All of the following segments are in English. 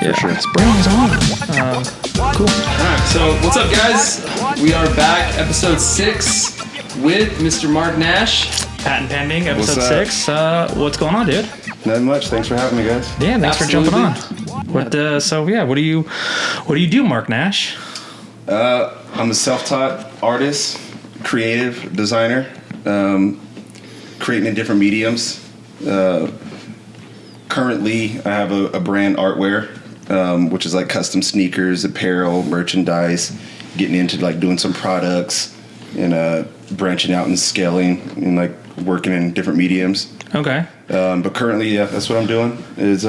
Yeah, for sure. spring's on. Cool. All right, so what's up, guys? We are back, episode 6, with Mr. Mark Nash. Patent pending, episode What's 6. What's going on, dude? Not much. Thanks for having me, guys. Yeah, thanks for jumping on. Absolutely. What do you do, Mark Nash? I'm a self-taught artist, creative designer, creating in different mediums. Currently, I have a brand, Artwear, which is like custom sneakers, apparel, merchandise, getting into like doing some products and branching out and scaling and like working in different mediums. Okay. But currently, yeah, that's what I'm doing. Is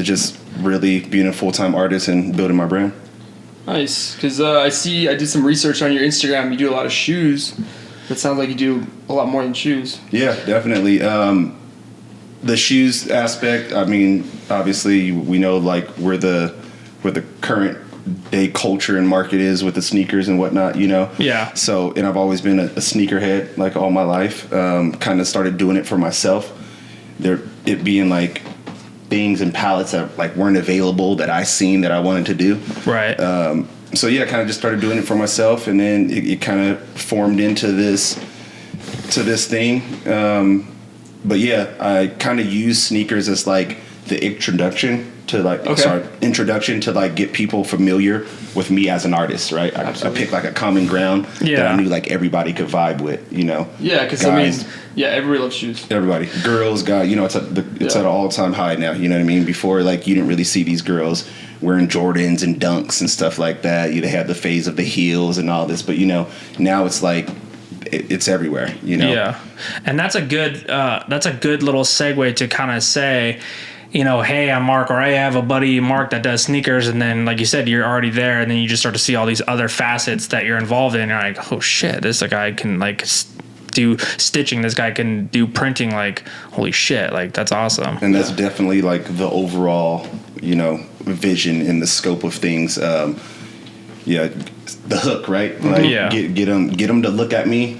just really being a full-time artist and building my brand. Nice, because I did some research on your Instagram. You do a lot of shoes. That sounds like you do a lot more than shoes. Yeah, definitely. The shoes aspect, I mean, obviously we know like where the current day culture and market is with the sneakers and whatnot, you know? Yeah. So, and I've always been a sneakerhead like all my life. Kind of started doing it for myself. It being like things and palettes that like weren't available that I seen that I wanted to do. Right. So yeah, I kind of just started doing it for myself, and then it kind of formed into this thing. But yeah, I kind of use sneakers as like the introduction to like get people familiar with me as an artist, right? I picked like a common ground that I knew like everybody could vibe with, you know. Yeah, because I mean, everybody loves shoes. Everybody, girls, guys, you know, it's at an all-time high now. You know what I mean? Before, like, you didn't really see these girls wearing Jordans and Dunks and stuff like that. They had the phase of the heels and all this, but you know, now it's like it's everywhere. You know? Yeah, and that's a good little segue to kind of say, you know, hey, I'm Mark, or I have a buddy, Mark, that does sneakers, and then, like you said, you're already there, and then you just start to see all these other facets that you're involved in, and you're like, oh shit, this guy can like do stitching, this guy can do printing, like, holy shit, like, that's awesome. And that's definitely like the overall, you know, vision and the scope of things. The hook, right? Like, get them to look at me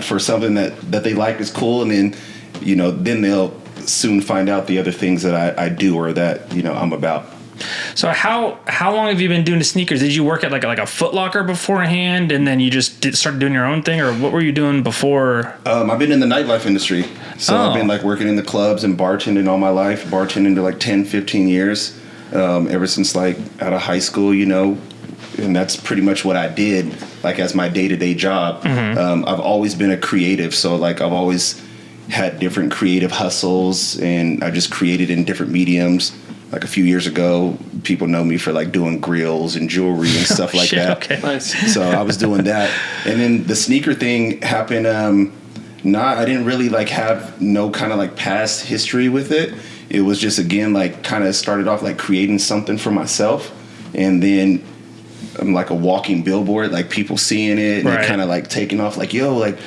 for something that they like is cool, and then, you know, then they'll soon find out the other things that I do or that, you know, I'm about. So how long have you been doing the sneakers? Did you work at like a Foot Locker beforehand, and then you just started doing your own thing, or what were you doing before? I've been in the nightlife industry. So I've been like working in the clubs and bartending all my life, bartending for like 10, 15 years, ever since like out of high school, you know, and that's pretty much what I did like as my day-to-day job. Mm-hmm. I've always been a creative, so like I've always had different creative hustles, and I just created in different mediums. Like a few years ago, people know me for like doing grills and jewelry and stuff like that. Okay. Nice. So I was doing that, and then the sneaker thing happened. I didn't really like have no kind of like past history with it. It was just, again, like kind of started off like creating something for myself, and then I'm like a walking billboard, like people seeing it and kind of like taking off, like, yo, like,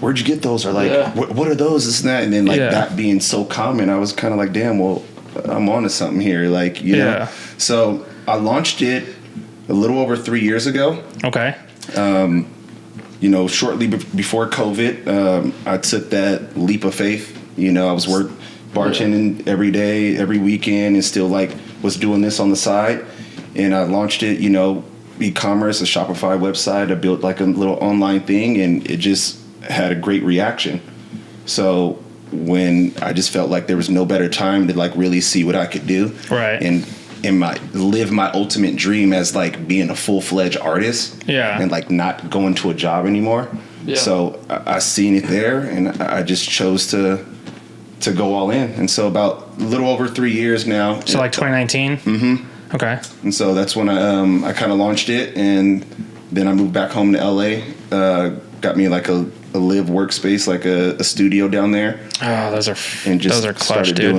where'd you get those? Or like, what are those? This and that. And then like that being so common, I was kind of like, damn, well, I'm onto something here. Like, you know, so I launched it a little over 3 years ago. Okay. You know, shortly before COVID, I took that leap of faith. You know, I was bartending every day, every weekend, and still like was doing this on the side. And I launched it, you know, e-commerce, a Shopify website. I built like a little online thing, and it just had a great reaction. So when I just felt like there was no better time to like really see what I could do, and live my ultimate dream as like being a full-fledged artist, and like not going to a job anymore. So I seen it there, and I just chose to go all in. And so about a little over 3 years now. So like 2019. Mm-hmm. Okay. And so that's when I kind of launched it, and then I moved back home to LA. Got me like a live workspace, like a studio down there. Oh, those are clutch, started dude.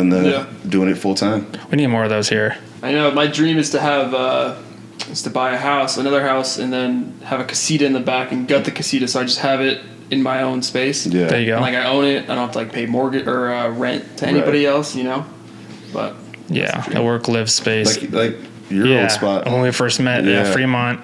Doing it full time. We need more of those here. I know. My dream is to have to buy another house, and then have a casita in the back and gut the casita, so I just have it in my own space. Yeah. There you go. And, like, I own it. I don't have to like pay mortgage or rent to anybody else, you know. But a work live space. Like your old spot. When we first met, Fremont,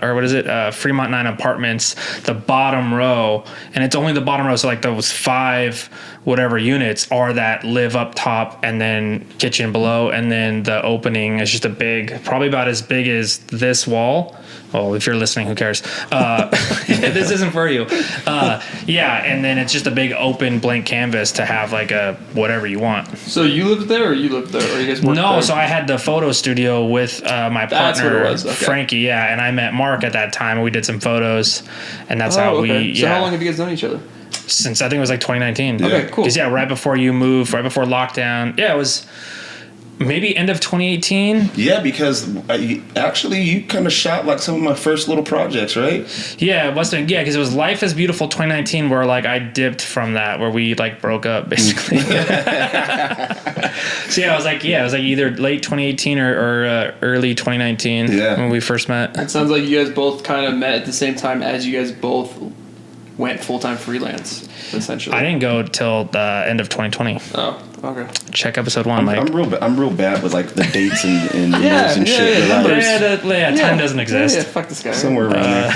or what is it? Fremont 9 Apartments, the bottom row. And it's only the bottom row. So like those 5 whatever units are that live up top and then kitchen below. And then the opening is just a big, probably about as big as this wall. Well, if you're listening, who cares? This isn't for you. And then it's just a big open blank canvas to have like a whatever you want. So you lived there, or you lived there, or you guys worked there? No, so I had the photo studio with my partner, Okay. Frankie, and I met Mark at that time, and we did some photos, and that's how we, So how long have you guys known each other? Since I think it was like 2019. Okay, cool. Because, right before you moved, right before lockdown. Yeah, it was maybe end of 2018. Yeah, because actually you kind of shot like some of my first little projects, right? Yeah, it wasn't. Yeah, because it was Life is Beautiful 2019, where like I dipped from that, where we like broke up basically. So it was like either late 2018 or early 2019 when we first met. It sounds like you guys both kind of met at the same time as you guys both went full-time freelance, essentially. I didn't go till the end of 2020. Oh, okay. Check episode 1, Mike. I'm real bad with like the dates and years and shit. Time doesn't exist. Yeah, fuck this guy. Somewhere around there.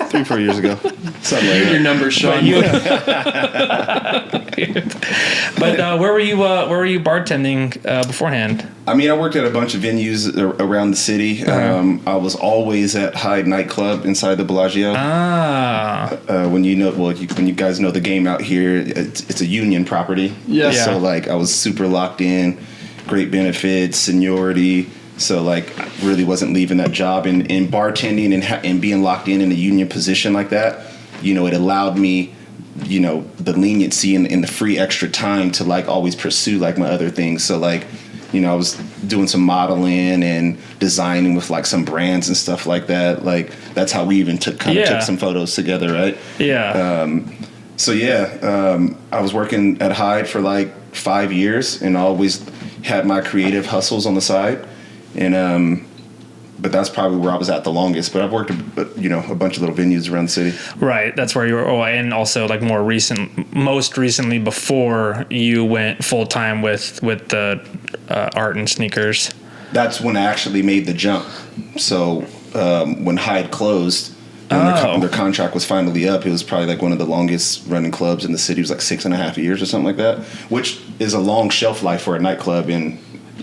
3-4 years ago. Something like that. Your numbers, Sean. But where were you bartending beforehand? I mean, I worked at a bunch of venues around the city. I was always at Hyde nightclub inside the Bellagio. When you guys know the game out here, it's a union property. Yeah. So like I was super locked in, great benefits, seniority. So like I really wasn't leaving that job. And bartending and being locked in a union position like that, it allowed me, the leniency and the free extra time to like always pursue like my other things. So like, I was doing some modeling and designing with like some brands and stuff like that. Like that's how we even took some photos together, right? Yeah. I was working at Hyde for like 5 years and always had my creative hustles on the side. And but that's probably where I was at the longest. But I've worked, a bunch of little venues around the city. Right, that's where you were. Oh, and also like most recently before you went full time with the art and sneakers. That's when I actually made the jump. So when Hyde closed, when their contract was finally up, it was probably like one of the longest running clubs in the city. It was like 6.5 years or something like that, which is a long shelf life for a nightclub in.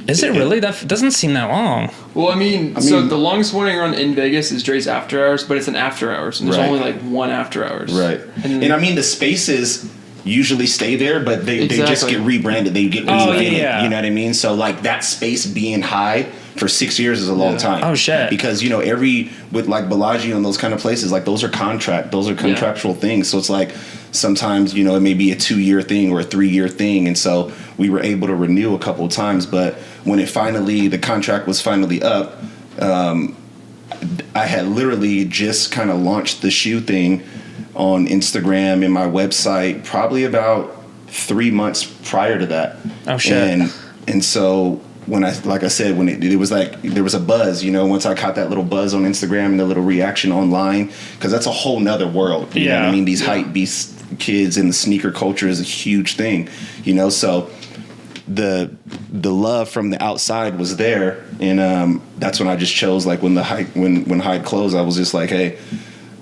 Is it really? That doesn't seem that long. Well, I mean, so the longest running run in Vegas is Dre's After Hours, but it's an after hours, and there's only like one after hours. Right. And I mean, the spaces usually stay there, but they just get rebranded. They get reinvented. You know what I mean? So like that space being high for 6 years is a long time. Oh shit. Because with like Bellagio and those kind of places, like those are contractual things. So it's like sometimes it may be a 2-year thing or a 3-year thing, and so we were able to renew a couple of times. But when the contract was finally up, I had literally just kind of launched the shoe thing on Instagram and my website probably about 3 months prior to that. Oh shit. And so when it was like there was a buzz, once I caught that little buzz on Instagram and the little reaction online, because that's a whole nother world. You know what I mean? These hype beast kids and the sneaker culture is a huge thing, so the love from the outside was there, and that's when I just chose, like when Hyde closed, I was just like, hey,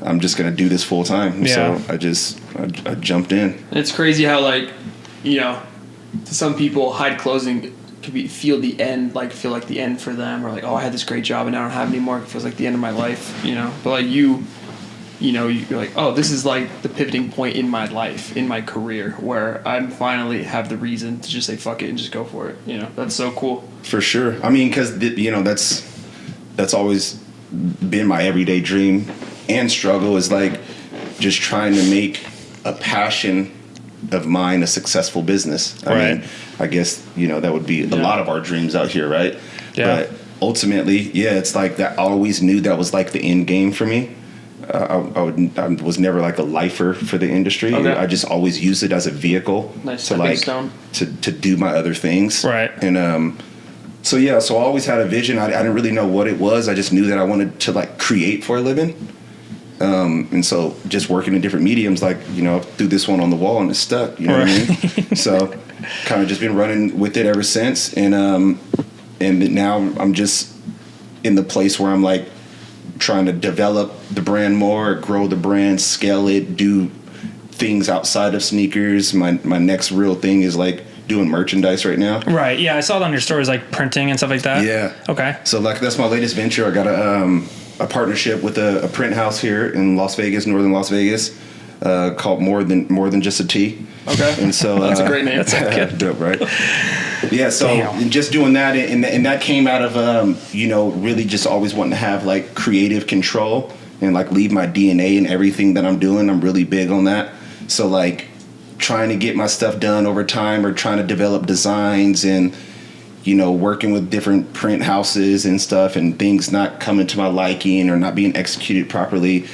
I'm just gonna do this full time. So I jumped in. And it's crazy how to some people Hyde closing could feel like the end for them, or like, oh, I had this great job and now I don't have it anymore. It feels like the end of my life, But like you're like, oh, this is like the pivoting point in my life, in my career, where I finally have the reason to just say fuck it and just go for it. That's so cool. For sure. I mean, because that's always been my everyday dream and struggle, is like just trying to make a passion of mine a successful business. I mean, I guess that would be a lot of our dreams out here, right? But ultimately, it's like that. I always knew that was like the end game for me. I was never like a lifer for the industry. Okay. I just always used it as a vehicle to do my other things. Right. And so I always had a vision. I didn't really know what it was. I just knew that I wanted to like create for a living. And so just working in different mediums, like, threw this one on the wall and it's stuck, what I mean? So kind of just been running with it ever since. And now I'm just in the place where I'm like trying to develop the brand more, grow the brand, scale it, do things outside of sneakers. My next real thing is like doing merchandise right now. Right. Yeah, I saw it on your stories, like printing and stuff like that. Yeah. Okay. So like that's my latest venture. I got a partnership with a print house here in Las Vegas, northern Las Vegas, called More Than Just a Tee. Okay. And so That's a great name. That's good. dope, right? Yeah. So Damn. just doing that, and that came out of really just always wanting to have like creative control and like leave my DNA in everything that I'm doing. I'm really big on that. So like trying to get my stuff done over time, or trying to develop designs, and working with different print houses and stuff, and things not coming to my liking or not being executed properly.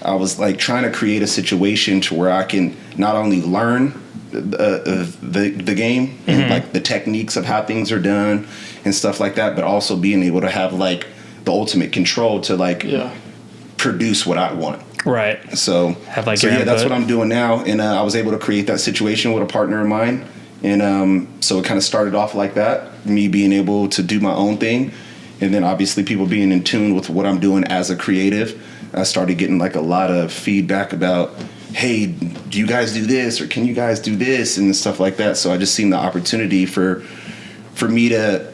I was like trying to create a situation to where I can not only learn the game and like the techniques of how things are done and stuff like that, but also being able to have like the ultimate control to like produce what I want. Right. So have so that's what I'm doing now, and I was able to create that situation with a partner of mine, and so it kind of started off like that, me being able to do my own thing, and then obviously people being in tune with what I'm doing as a creative. I started getting like a lot of feedback about, hey, do you guys do this, or can you guys do this, and stuff like that. So I just seen the opportunity for me to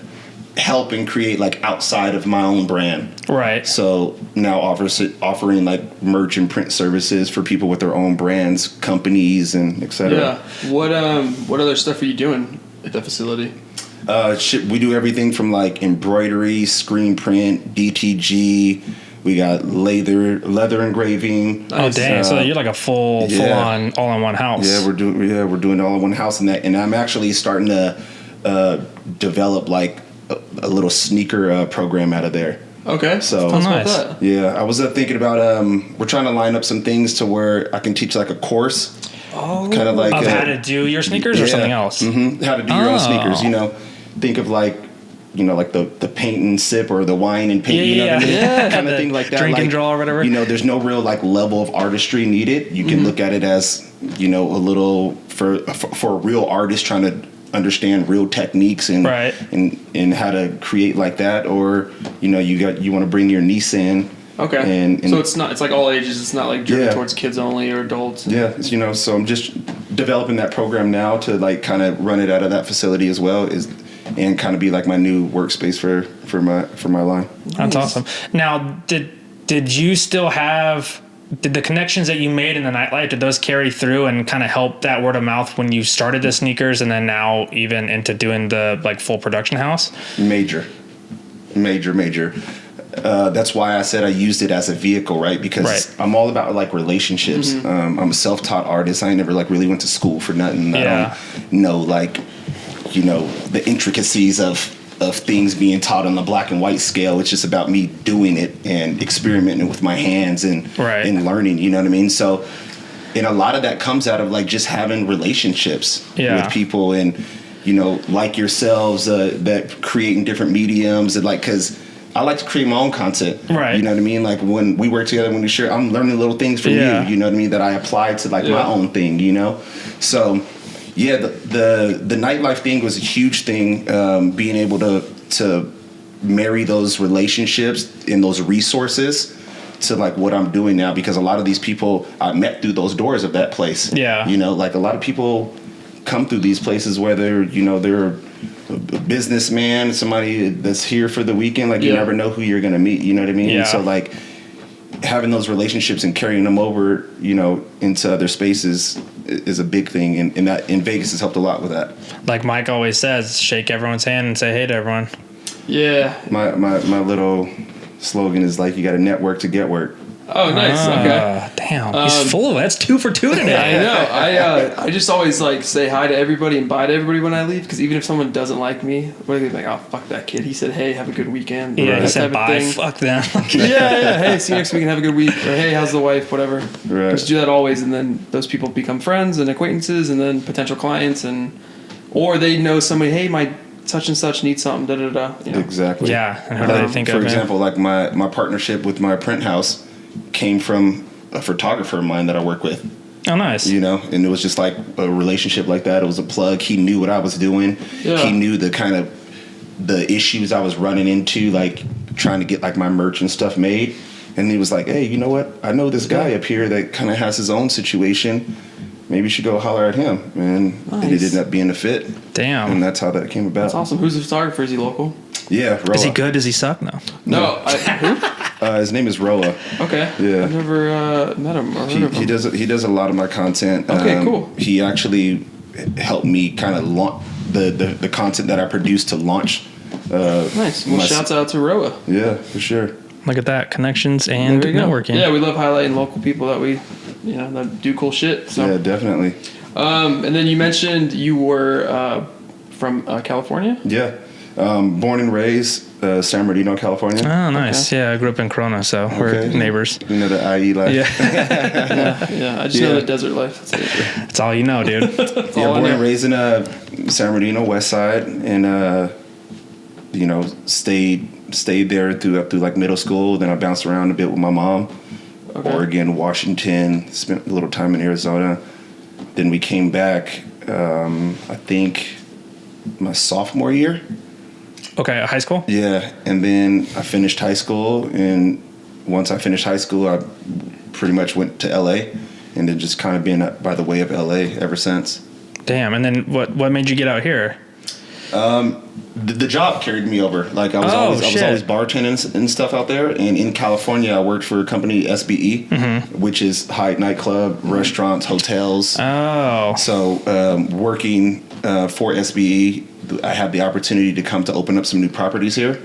help and create like outside of my own brand. Right. So now offering like merch and print services for people with their own brands, companies, and etc. Yeah. What other stuff are you doing at the facility? We do everything from like embroidery, screen print, DTG. We got leather engraving. Oh dang! So you're like a full on all in one house. Yeah, we're doing all in one house, and I'm actually starting to develop like a little sneaker program out of there. Okay. So nice. Yeah, I was thinking about we're trying to line up some things to where I can teach like a course. Oh. Kind of like of how to do your sneakers or something else. Mm-hmm. How to do your own sneakers. Think of like like the paint and sip, or the wine and paint, what I mean? Kind of thing like that. Drink like, and draw or whatever. There's no real like level of artistry needed. You can look at it as, a little for a real artist trying to understand real techniques and and how to create like that, or you want to bring your niece in. Okay. And so it's like all ages. It's not like driven towards kids only or adults. Yeah, so I'm just developing that program now to like kind of run it out of that facility as well, and kind of be like my new workspace for my line. That's awesome. Now, did you still have the connections that you made in the nightlife? Did those carry through and kind of help that word of mouth when you started the sneakers, and then now even into doing the like full production house? Major. That's why I said I used it as a vehicle, right? Because I'm all about like relationships. I'm a self-taught artist. I ain't never like really went to school for nothing. I don't know like the intricacies of things being taught on the black and white scale. It's just about me doing it and experimenting with my hands and learning. You know what I mean? So, and a lot of that comes out of like just having relationships with people, and like yourselves that creating different mediums, and like because I like to create my own content. Right. You know what I mean? Like when we work together, when we share, I'm learning little things from you. You know what I mean? That I apply to like my own thing. So. Yeah, the nightlife thing was a huge thing. Being able to marry those relationships and those resources to like what I'm doing now, because a lot of these people I met through those doors of that place. Yeah, like a lot of people come through these places where they're they're a businessman, somebody that's here for the weekend. Like you never know who you're gonna meet. You know what I mean? Yeah. So like having those relationships and carrying them over, into other spaces is a big thing, and that in Vegas has helped a lot with that. Like Mike always says, shake everyone's hand and say hey to everyone. Yeah. My little slogan is like, you got to network to get work. Oh, nice. Okay. Damn, he's full of it. That's 2 for 2 today. I know. I just always like say hi to everybody and bye to everybody when I leave, because even if someone doesn't like me, what are they like? Oh, fuck that kid. He said, hey, have a good weekend. Yeah, he said bye. Fuck them. yeah. Hey, see you next week and have a good week. Or hey, how's the wife? Whatever. Right. Just do that always, and then those people become friends and acquaintances, and then potential clients, or they know somebody. Hey, my such and such needs something. Da da da. Exactly. Yeah. And how do they think of it? For example, like my partnership with my print house came from a photographer of mine that I work with. Oh, nice. And it was just like a relationship like that. It was a plug. He knew what I was doing. Yeah. He knew the kind of the issues I was running into, like trying to get like my merch and stuff made. And he was like, hey, you know what? I know this guy up here that kind of has his own situation. Maybe you should go holler at him. And it ended up being a fit. Damn. And that's how that came about. That's awesome. Who's the photographer? Is he local? Yeah, Roa. Is he good? Does he suck? No. Who? His name is Roa. Okay. Yeah. I've never met him or heard of him. He does a lot of my content. Okay, cool. He actually helped me kind of launch the content that I produced to launch. Nice. Well, shouts out to Roa. Yeah, for sure. Look at that. Connections and There you go. networking. Yeah, we love highlighting local people that do cool shit. So. Yeah, definitely. And then you mentioned you were from California? Yeah. Born and raised San Bernardino, California. Oh, nice. Okay. Yeah, I grew up in Corona, so we're neighbors. You know the IE life. Yeah. Yeah. I just know the desert life. That's it. That's all you know, dude. That's Yeah, all I born know. and raised in San Bernardino, West Side, and stayed there through like middle school. Then I bounced around a bit with my mom. Okay. Oregon, Washington. Spent a little time in Arizona. Then we came back. I think my sophomore year. Okay, high school? Yeah, and then I finished high school, and once I finished high school, I pretty much went to LA, and then just kind of been by the way of LA ever since. Damn, and then what made you get out here? The job carried me over. Like I was always bartending and stuff out there. And in California, I worked for a company SBE, which is Hyatt nightclub, restaurants, hotels. Oh, So working for SBE, I had the opportunity to come to open up some new properties here,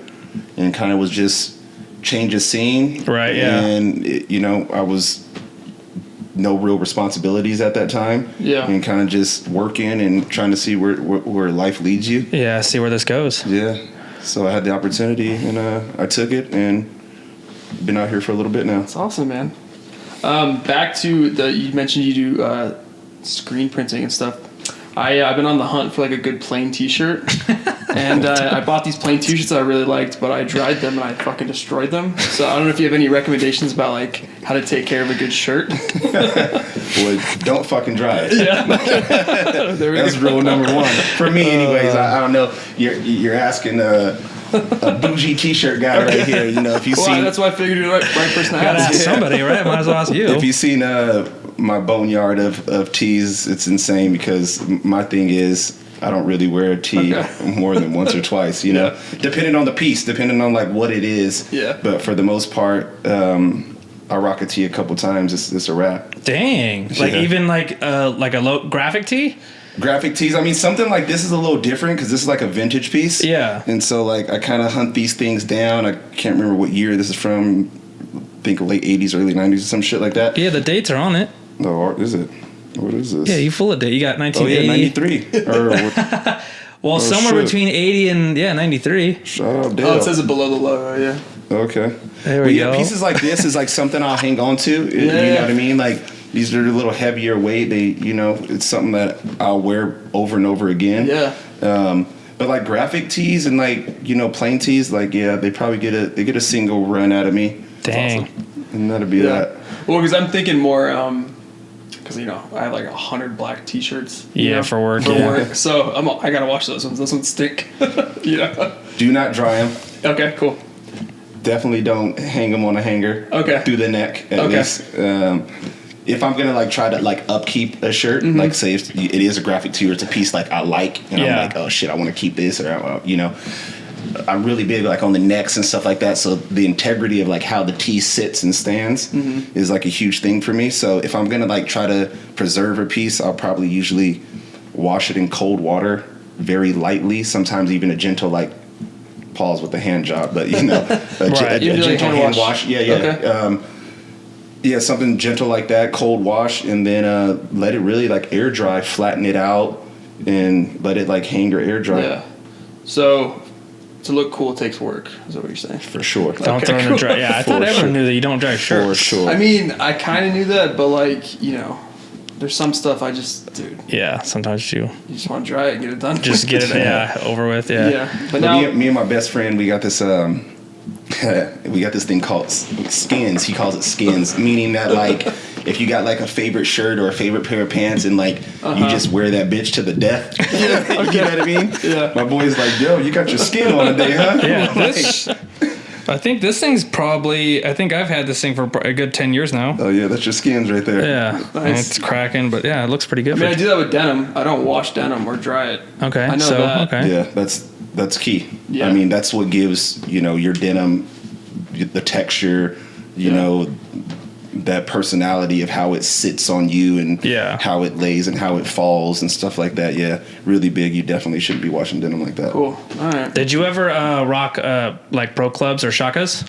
and kind of was just change of scene. Right, yeah. And I was no real responsibilities at that time. Yeah. And kind of just working and trying to see where life leads you. yeah. See where this goes. Yeah. So I had the opportunity, and I took it, and been out here for a little bit now. That's awesome, man. Back to you mentioned you do screen printing and stuff. I've been on the hunt for like a good plain T-shirt, and I bought these plain T-shirts that I really liked, but I dried them and I fucking destroyed them. So I don't know if you have any recommendations about like how to take care of a good shirt. Well, don't fucking dry it. Yeah, there we That's go. rule number one for me, anyways. I don't know. You're asking a bougie T-shirt guy right here. If you've Well, seen, that's why I figured you're the right person to Gotta ask. ask somebody, right? Might as well ask you. if you've seen my boneyard of tees, it's insane because my thing is I don't really wear a tee more than once or twice. Depending on the piece, depending on like what it is. Yeah. But for the most part, I rock a tee a couple times. It's a wrap. Dang, like Yeah. even like a low graphic tee. Graphic tees. I mean, something like this is a little different because this is like a vintage piece. Yeah. And so, like, I kind of hunt these things down. I can't remember what year this is from. I think late 80s, early 90s, or some shit like that. Yeah, the dates are on it. No, is it? What is this? Yeah, you full of date. You got Oh, 1980. yeah, 93. Or what? Well, somewhere shit. between 80 and 93. Shout out, Dale. Oh, it says it below the logo. Yeah. Okay. There Well, we yeah, go. pieces like this is like something I'll hang on to. You know what I mean? Like, these are a little heavier weight. It's something that I'll wear over and over again. Yeah. But like graphic tees and like, plain tees, like, yeah, they probably get a single run out of me. Dang. And that'll be that. Well, because I'm thinking more, because I have like 100 black T-shirts. Yeah, for work, For yeah. work. So I gotta wash those ones. Those ones stink. Yeah. Do not dry them. Okay. Cool. Definitely don't hang them on a hanger. Okay. Through the neck, at Okay. least. If I'm gonna like try to like upkeep a shirt, like say if it is a graphic tee or it's a piece like I like, and I'm like, oh shit, I want to keep this, or I'm really big like on the necks and stuff like that. So the integrity of like how the tee sits and stands is like a huge thing for me. So if I'm gonna like try to preserve a piece, I'll probably usually wash it in cold water very lightly. Sometimes even a gentle like pause with the hand job, but a You do, like, gentle hand hand wash? wash. Yeah. Okay. Yeah, something gentle like that, cold wash, and then let it really like air dry, flatten it out, and let it like hang or air dry. Yeah. So to look cool, it takes work. Is that what you're saying? For sure. Don't throw in the dry. Yeah, I thought For everyone sure. knew that you don't dry For shirts. sure. I mean, I kind of knew that, but like there's some stuff I just, dude, Yeah, sometimes you you just want to dry it and get it done. just get it over with. Yeah. Yeah. But But now, me and my best friend, we got this thing called skins. He calls it skins, meaning that like if you got like a favorite shirt or a favorite pair of pants and like you just wear that bitch to the death. You know what I mean? Yeah. My boy's like, yo, you got your skin on today, huh? Yeah, Like, this I think this thing's probably. I think I've had this thing for a good 10 years now. Oh yeah, that's your skins right there. Yeah, Nice. it's cracking, but yeah, it looks pretty good. I mean, I do that with denim. I don't wash denim or dry it. Okay, I know so that. okay, Yeah, that's key. Yeah. I mean, that's what gives your denim the texture. You know, that personality of how it sits on you and how it lays and how it falls and stuff like that. Yeah, really big. You definitely shouldn't be washing denim like that. Cool. All right. Did you ever rock like pro clubs or shakas?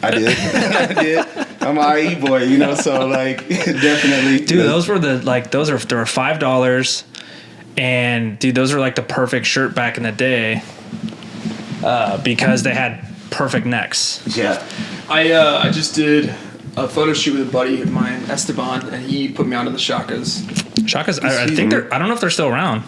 I did. I did. I'm an IE boy, so like definitely. Dude, those were they were $5, and dude, those were like the perfect shirt back in the day, because they had perfect necks. Yeah. I just did a photo shoot with a buddy of mine, Esteban, and he put me onto the shakas. Shakas, I think I don't know if they're still around.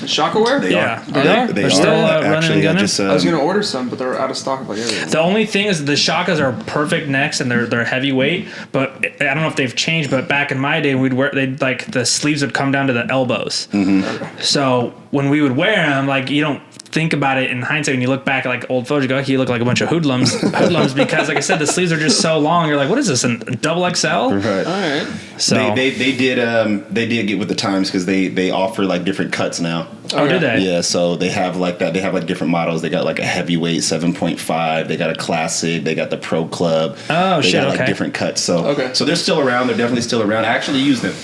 Shaka wear? They Yeah. are. They're still running Actually, and I gunning? just I was gonna order some, but they're out of stock like everything. The only thing is the Shakas are perfect necks and they're heavyweight, but I don't know if they've changed. But back in my day, like the sleeves would come down to the elbows. Mm-hmm. So when we would wear them, like you don't think about it in hindsight when you look back at like old photos, you go, you look like a bunch of hoodlums because like I said, the sleeves are just so long. You're like, what is this, a double XL? Right. All right. So they did get with the times because they offer like different cuts now. oh, did they? Yeah, so they have like that. They have like different models. They got like a heavyweight 7.5. They got a classic. They got the Pro Club. Oh, they shit, got like okay. different cuts. So Okay. so they're still around. They're definitely still around. I actually use them.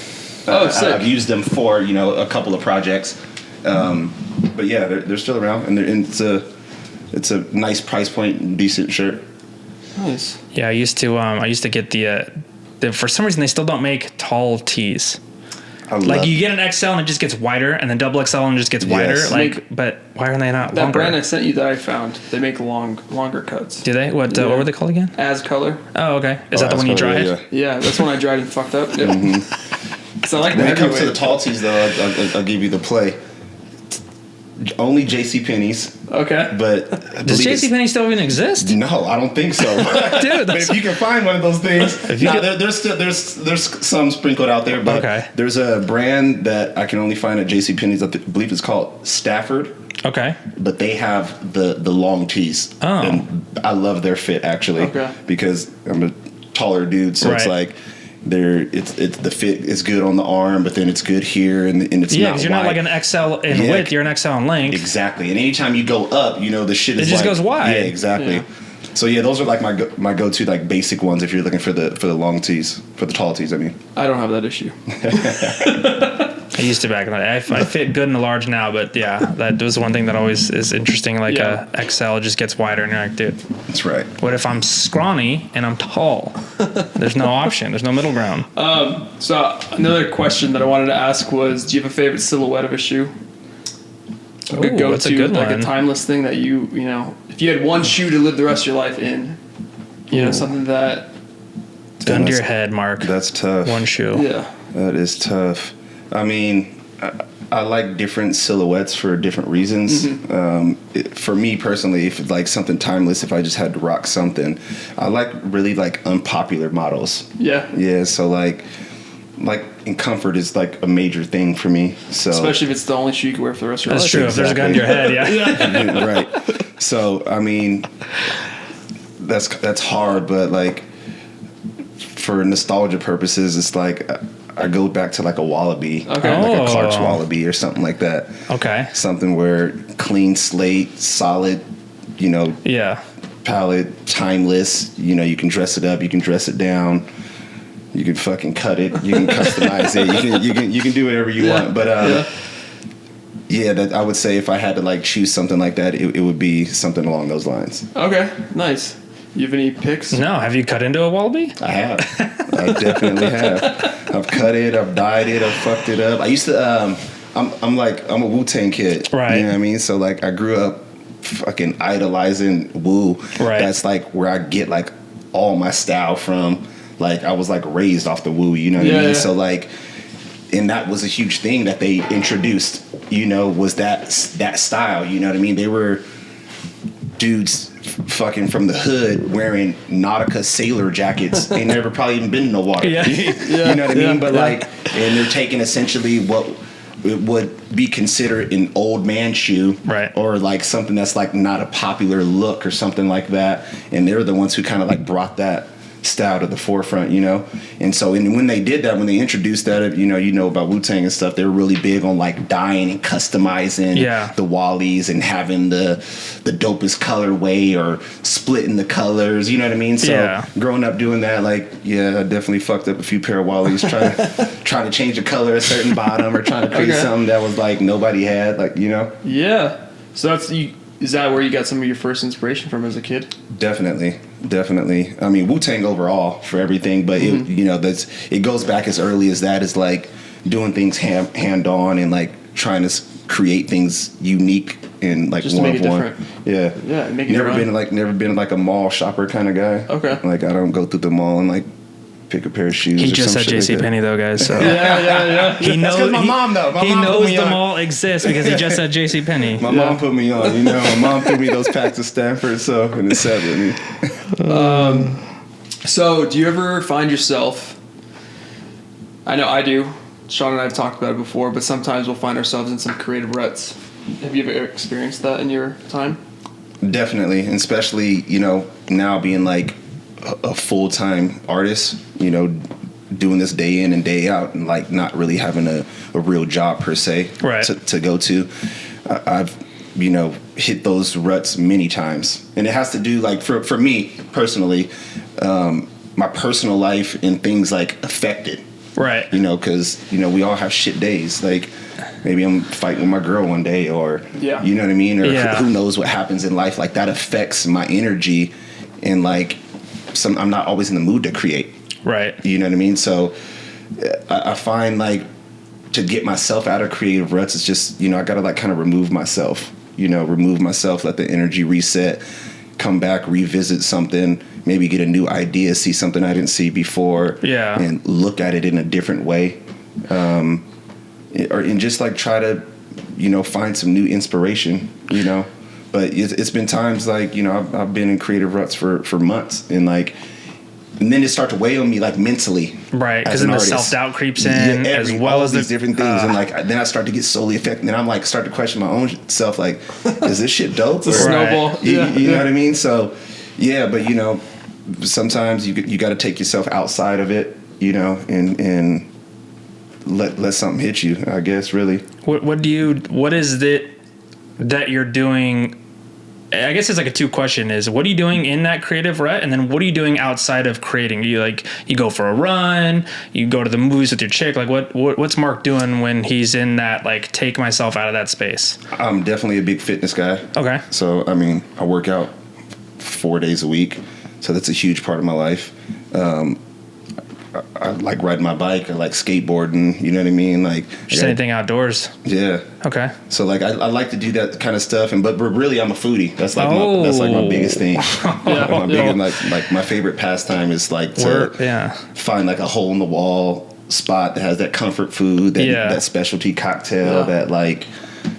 Oh, sick. I've used them for a couple of projects. But yeah, they're still around, and it's a nice price point, and decent shirt. Nice. Yeah, I used to get the for some reason they still don't make tall tees. Like you get an XL and it just gets wider, and then double XL and it just gets wider. Yes. But why are they not That longer? brand I sent you that I found, they make longer cuts. Do they? What were they called again? As color. Oh, okay. Is that the one you dried? Yeah. Yeah, that's when I dried and fucked up. Yep. Mm-hmm. So I like the When it comes to the heavyweight. tall tees, though, I'll give you the play. Only JCPenney's, Okay. but Does JCPenney still even exist? No, I don't think so. Dude, But if you can find one of those things, you there's some sprinkled out there, but Okay. there's a brand that I can only find at JCPenney's. I believe it's called Stafford, Okay. but they have the long tees. Oh. And I love their fit actually, Okay. because I'm a taller dude, so it's Right. like it's the fit is good on the arm, but then it's good here, and it's Yeah, not because you're not wide. like an XL in Yeah. width, you're an XL in length. Exactly, and anytime you go up, the shit is just like, goes wide. Yeah, exactly. Yeah. So yeah, those are like my go-to like basic ones if you're looking for the long tees, for the tall tees. I mean, I don't have that issue. I used to back in the day. I fit good in the large now, but yeah, that was one thing that always is interesting. Like Yeah. a XL just gets wider, and you're like, dude, that's right. what if I'm scrawny and I'm tall? There's no option. There's no middle ground. So another question that I wanted to ask was, do you have a favorite silhouette of a shoe? A good Ooh, go-to, that's a good like one. a timeless thing that you if you had one shoe to live the rest of your life in, something that, Gun to your that's- head, Mark. That's tough. One shoe. yeah. That is tough. I mean, I like different silhouettes for different reasons. For me personally, if it's like something timeless, if I just had to rock something, I like really like unpopular models. Yeah. Yeah, so like in comfort is like a major thing for me. So Especially if it's the only shoe you can wear for the rest of your That's life. true. If there's a gun to your head, yeah. right. So I mean, that's hard, but like for nostalgia purposes, it's like I go back to like a Wallaby, Okay. like a Clark's Oh. Wallaby or something like that. Okay. Something where clean slate, solid, Yeah. palette, timeless. You can dress it up, you can dress it down, you can fucking cut it, you can customize it, you can do whatever you want. But yeah, that I would say if I had to like choose something like that, it would be something along those lines. Okay, nice. You have any picks? No. Have you cut into a Wallaby? I have. I definitely have. I've cut it. I've dyed it. I've fucked it up. I used to. I'm a Wu-Tang kid. Right. You know what I mean? So like I grew up fucking idolizing Wu. Right. That's like where I get like all my style from. Like I was like raised off the Wu. You know what I mean? Yeah. So like, and that was a huge thing that they introduced. Was that style? You know what I mean? They were dudes fucking from the hood wearing Nautica sailor jackets. They never probably even been in the water. Yeah. You know what I mean? But like, and they're taking essentially what it would be considered an old man shoe, right, or like something that's like not a popular look or something like that. And they're the ones who kind of like brought that style to the forefront, you know. And so when they did that, when they introduced that, you know about Wu-Tang and stuff, they were really big on like dyeing and customizing the Wallies and having the dopest colorway or splitting the colors, you know what I mean? So growing up doing that, like, I definitely fucked up a few pair of Wallies trying to change the color a certain bottom or trying to create something that was like nobody had, like, you know. So is that where you got some of your first inspiration from as a kid? Definitely. I mean, Wu-Tang overall for everything, but it goes back as early as that, is like doing things hand on and like trying to create things unique and like just one of one. Make it never been like a mall shopper kind of guy. Like I don't go through the mall and like pick a pair of shoes. He just said JCPenney though, guys. So he knows. That's because my mom though. He knows the mall exists because he just said JCPenney. My mom put me on. You know, my mom threw me those packs of Stanford, and it sat with me. So do you ever find yourself? I know I do. Sean and I have talked about it before, but sometimes we'll find ourselves in some creative ruts. Have you ever experienced that in your time? Definitely, and especially now being like a full-time artist, doing this day in and day out, and like not really having a real job per se to go to. I've hit those ruts many times, and it has to do like for me personally, my personal life and things like affected, because we all have shit days. Like maybe I'm fighting with my girl one day, or you know what I mean, or who knows what happens in life, like that affects my energy, and like I'm not always in the mood to create. You know what I mean? So I find like to get myself out of creative ruts, it's just, I got to like kind of remove myself, let the energy reset, come back, revisit something, maybe get a new idea, see something I didn't see before, and look at it in a different way. And just like try to, find some new inspiration, But it's been times like, I've been in creative ruts for months, and then it start to weigh on me like mentally. Because then the self-doubt creeps in as well as these different things. And like, then I start to get solely affected. And I'm like, start to question my own self. Like, is this shit dope? It's a snowball. You know what I mean? So, but sometimes you got to take yourself outside of it, and let something hit you, I guess, really. What is it that you're doing? I guess it's like a two question is, what are you doing in that creative rut? And then what are you doing outside of creating? You go for a run, you go to the movies with your chick. Like what's Mark doing when he's in that, like, take myself out of that space? I'm definitely a big fitness guy. Okay. So, I mean, I work out 4 days a week. So that's a huge part of my life. I like riding my bike. I like skateboarding. You know what I mean? Like just anything outdoors. Yeah. Okay. So like I like to do that kind of stuff, but really I'm a foodie. That's like my biggest thing. Like my favorite pastime is like to find like a hole in the wall spot that has that comfort food, that specialty cocktail, that like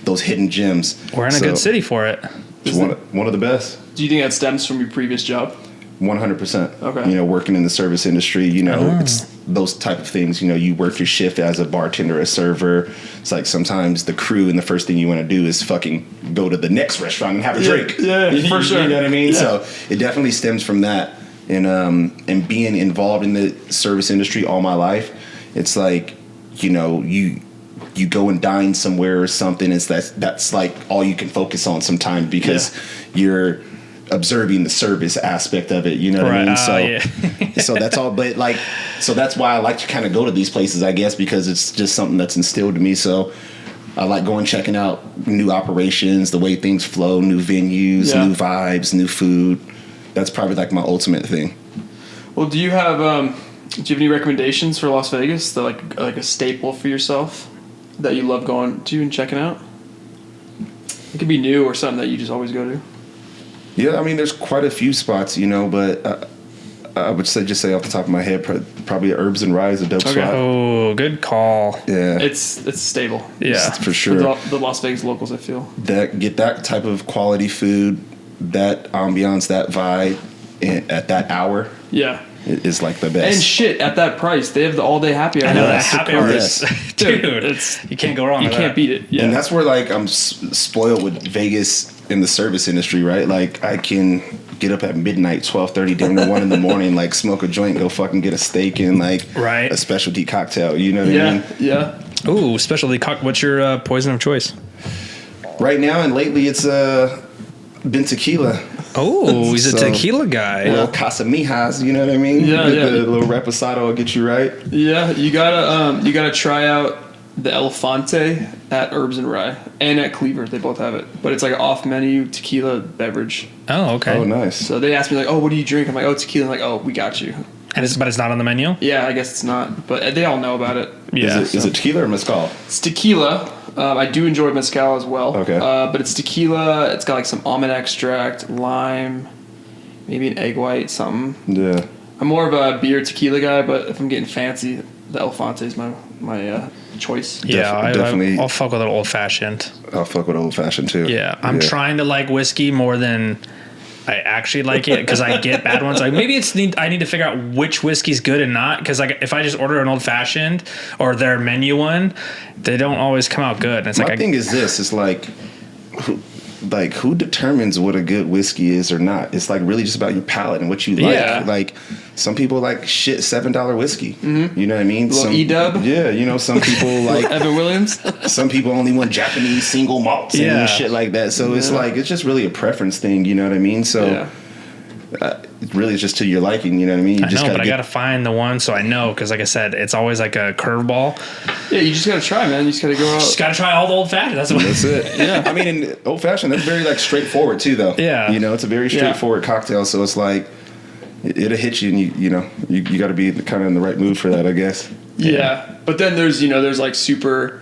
those hidden gems. We're in a good city for it. It's one of the best. Do you think that stems from your previous job? 100%. Okay. Working in the service industry, it's those type of things. You work your shift as a bartender, a server. It's like sometimes the crew, and the first thing you want to do is fucking go to the next restaurant and have a drink. Yeah, for sure. You know what I mean? Yeah. So it definitely stems from that. And being involved in the service industry all my life, it's like, you go and dine somewhere or something. That's like all you can focus on sometimes because you're observing the service aspect of it, you know what I mean? So so that's all, but like, so that's why I like to kind of go to these places, I guess, because it's just something that's instilled to me. So I like going, checking out new operations, the way things flow, new venues, new vibes, new food. That's probably like my ultimate thing. Well, do you have any recommendations for Las Vegas that like a staple for yourself that you love going to and checking out? It could be new or something that you just always go to. Yeah, I mean, there's quite a few spots, but I would say off the top of my head, probably Herbs and Rye is a dope spot. Oh, good call. Yeah, it's stable. Yeah, for sure. For the Las Vegas locals, I feel get that type of quality food, that ambiance, that vibe, at that hour. Yeah, is like the best. And shit, at that price, they have the all day happy hour. I know that That's the happy hour coolest. is, dude. You can't go wrong. You with can't that. beat it. Yeah. And that's where like I'm spoiled with Vegas in the service industry, right? Like I can get up at midnight, 12:30, damn near 1 in the morning, like smoke a joint, go fucking get a steak and like Right. a specialty cocktail. You know what I mean? Yeah. Ooh, specialty what's your poison of choice? Right now and lately, it's been tequila. Oh, he's a So, tequila guy. Little Casamijas, you know what I mean? Yeah, Get yeah. The little reposado will get you right. Yeah. You gotta try out the Elefante at Herbs and Rye and at Cleaver. They both have it, but it's like an off menu tequila beverage. Oh, okay. Oh, nice. So they asked me like, "Oh, what do you drink?" I'm like, "Oh, tequila." I'm like, "Oh, we got you." But it's not on the menu. Yeah, I guess it's not, but they all know about it. Yeah. Is it tequila or mezcal? It's tequila. I do enjoy mezcal as well. Okay. But it's tequila. It's got like some almond extract, lime, maybe an egg white, something. Yeah. I'm more of a beer tequila guy, but if I'm getting fancy, the Elefante is my choice. Yeah, Definitely. I'll fuck with an old fashioned. I'll fuck with old fashioned too. Yeah, I'm trying to like whiskey more than I actually like it because I get bad ones. Like maybe I need to figure out which whiskey's good and not, because like if I just order an old fashioned or their menu one, they don't always come out good. And it's My thing is this: it's like who determines what a good whiskey is or not? It's like really just about your palate and what you like. Yeah. Like some people like shit $7 whiskey. Mm-hmm. You know what I mean? Little Some E-dub? Yeah, you know, some people like Evan Williams. some people only want Japanese single malts Yeah. and shit like that. So it's like it's just really a preference thing. You know what I mean? So. Yeah. It really is just to your liking, you know what I mean? You I know, but I gotta find the one so I know, because like I said, it's always like a curveball. Yeah, you just gotta try, man. You just gotta go out. Just gotta try all the old fashioned. That's what. That's it. Yeah. I mean, in old fashioned, that's very like straightforward too, though. Yeah. You know, it's a very straightforward cocktail, so it's like it'll hit you, and you got to be kind of in the right mood for that, I guess. Yeah, but then there's like super,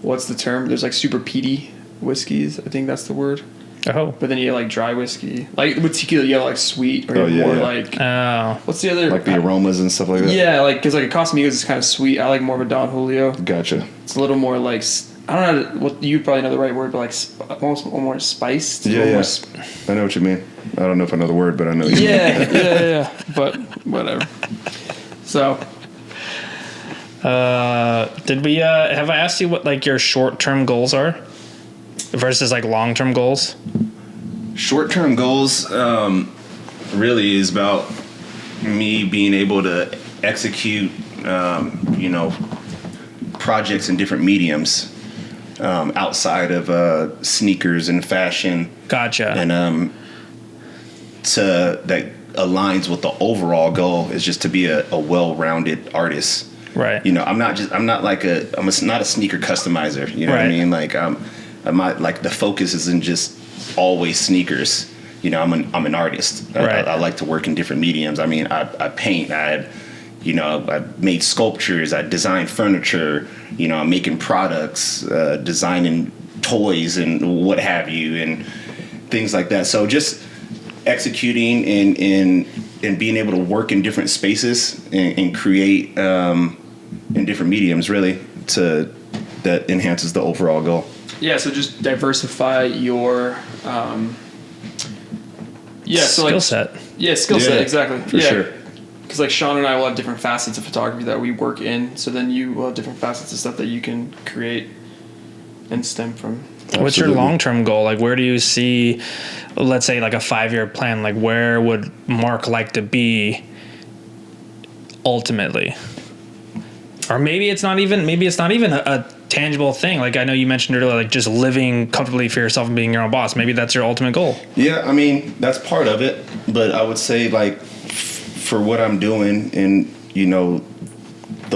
what's the term? There's like super peaty whiskeys. I think that's the word. Oh. But then you have like dry whiskey. Like with tequila, you have like sweet or Oh, yeah, more yeah. like Oh. what's the other? Like the aromas and stuff like that. Yeah, like because like a Casamigos is kind of sweet. I like more of a Don Julio. Gotcha. It's a little more like I don't know what you probably know the right word, but like almost more spiced. A Yeah, little yeah. more I know what you mean. I don't know if I know the word, but I know what you mean. yeah. But whatever. So Did we have I asked you what like your short term goals are versus like long term goals? Short-term goals really is about me being able to execute, projects in different mediums outside of sneakers and fashion, Gotcha. and that aligns with the overall goal is just to be a well-rounded artist. Right. You know, I'm not a sneaker customizer. You know what I Right. mean? Like I'm not like the focus isn't just always sneakers. You know, I'm an artist. Right. I like to work in different mediums. I mean, I paint. I made sculptures. I designed furniture. You know, I'm making products, designing toys and what have you, and things like that. So just executing and being able to work in different spaces and create in different mediums really that enhances the overall goal. yeah, so just diversify your skill set. Yeah, skill set, exactly. For sure. Because like Sean and I will have different facets of photography that we work in, so then you will have different facets of stuff that you can create and stem from. What's your Absolutely. long term goal? Like, where do you see, let's say, like a 5-year plan? Like, where would Mark like to be ultimately? Or maybe it's not even a tangible thing. Like I know you mentioned earlier, like just living comfortably for yourself and being your own boss. Maybe that's your ultimate goal. Yeah, I mean, that's part of it, but I would say like for what I'm doing and the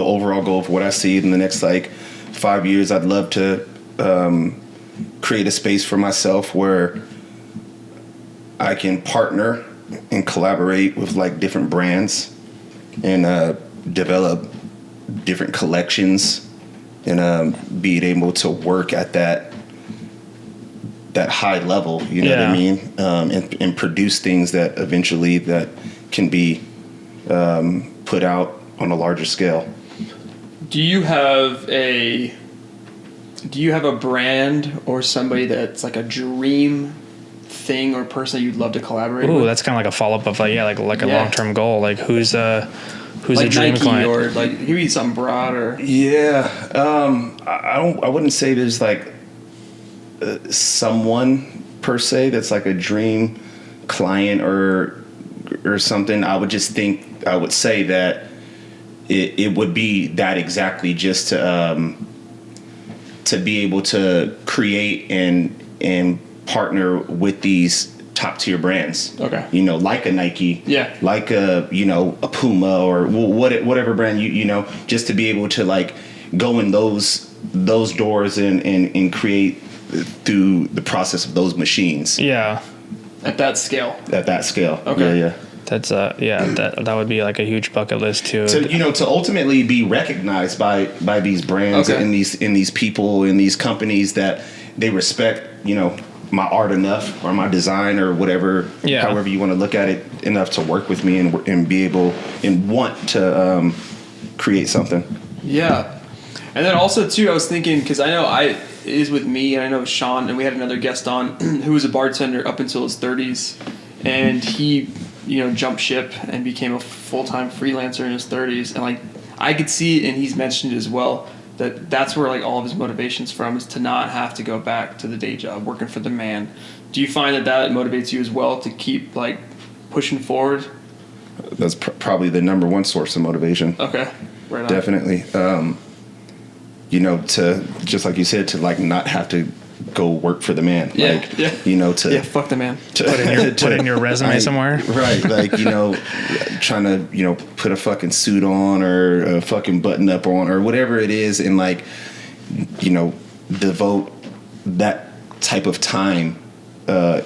overall goal for what I see in the next like 5 years, I'd love to create a space for myself where I can partner and collaborate with like different brands and develop different collections and being able to work at that high level, you know what I mean, and produce things that eventually that can be put out on a larger scale. Do you have a brand or somebody that's like a dream thing or person that you'd love to collaborate Ooh, with? that's kind of like a follow up of like a Yeah. long term goal. Like who's a Like dream Nike client? or like it could be something broad or Yeah, I wouldn't say there's like someone per se that's like a dream client or something. I would say that it would be that exactly, just to be able to create and partner with these top tier brands. Okay. You know, like a Nike. Yeah. Like a Puma or whatever brand, just to be able to like go in those doors and create through the process of those machines. Yeah. at that scale. At that scale. Okay. Yeah. That's that would be like a huge bucket list too. To ultimately be recognized by these brands Okay. and these people and these companies that they respect, my art enough or my design or whatever, however you want to look at it, enough to work with me and be able and want to create something. Yeah. And then also too, I was thinking, because I know it is with me, and I know Sean, and we had another guest on who was a bartender up until his 30s, and he, jumped ship and became a full-time freelancer in his 30s, and like I could see it, and he's mentioned it as well, that's where like all of his motivation's from, is to not have to go back to the day job working for the man. Do you find that motivates you as well to keep like pushing forward? That's probably the number one source of motivation. Okay. Right on. Definitely. To just like you said, to like not have to go work for the man. Yeah. Like, yeah, fuck the man. Put in your resume somewhere. Right. Like, trying to, put a fucking suit on or a fucking button up on or whatever it is, and like, devote that type of time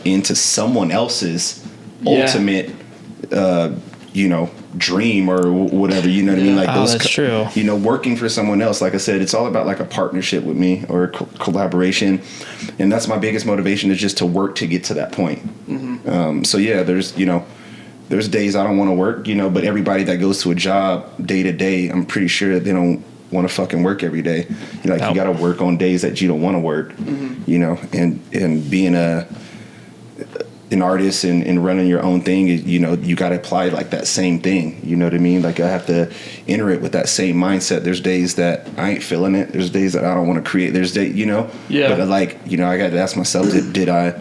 into someone else's ultimate dream or whatever, you know what I mean? Like that's true. Working for someone else, like I said, it's all about like a partnership with me or a collaboration, and that's my biggest motivation, is just to work to get to that point. Mm-hmm. So yeah, there's days I don't want to work, but everybody that goes to a job day to day, I'm pretty sure they don't want to fucking work every day. You got to work on days that you don't want to work. Mm-hmm. And being an artist and running your own thing, you got to apply like that same thing. You know what I mean? Like, I have to enter it with that same mindset. There's days that I ain't feeling it. There's days that I don't want to create. There's days, Yeah. But I got to ask myself, did I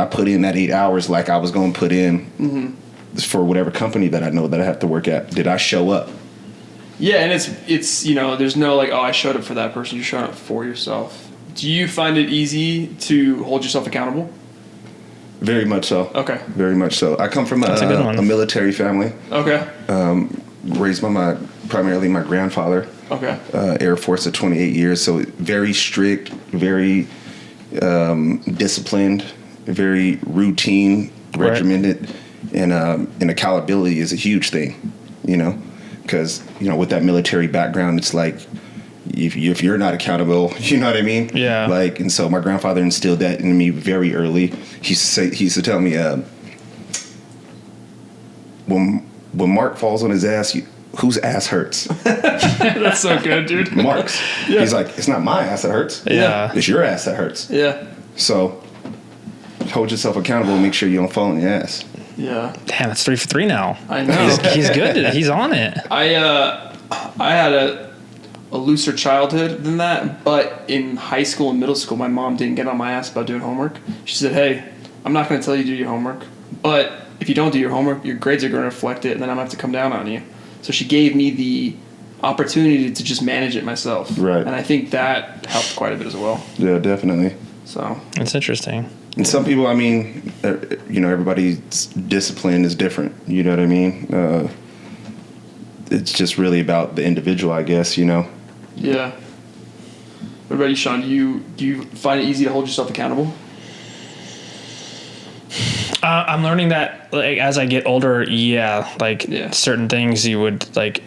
put in that 8 hours like I was going to put in for whatever company that I know that I have to work at? Did I show up? Yeah, and it's there's no like, oh, I showed up for that person. You're showing up for yourself. Do you find it easy to hold yourself accountable? Very much so. Okay. Very much so. I come from a military family. Okay. Raised by primarily my grandfather. Okay. Air Force of 28 years. So very strict, very disciplined, very routine, regimented, and accountability is a huge thing, because, with that military background, it's like, if you're not accountable, you know what I mean? Yeah. Like, and so my grandfather instilled that in me very early. He used to tell me, when Mark falls on his ass, whose ass hurts? That's so good, dude. Mark's. Yeah. He's like, it's not my ass that hurts. Yeah. It's your ass that hurts. Yeah. So hold yourself accountable and make sure you don't fall on your ass. Yeah. Damn, it's 3 for 3 now. I know. He's good today. He's on it. I had a looser childhood than that, but in high school and middle school, my mom didn't get on my ass about doing homework. She said, hey, I'm not going to tell you to do your homework, but if you don't do your homework, your grades are going to reflect it, and then I'm going to have to come down on you. So she gave me the opportunity to just manage it myself. Right. And I think that helped quite a bit as well. Yeah, definitely. So It's interesting. And some people, I mean, everybody's discipline is different. You know what I mean? It's just really about the individual, I guess, Yeah. What about you, Sean? Do you find it easy to hold yourself accountable? I'm learning that, like, as I get older, certain things you would, like,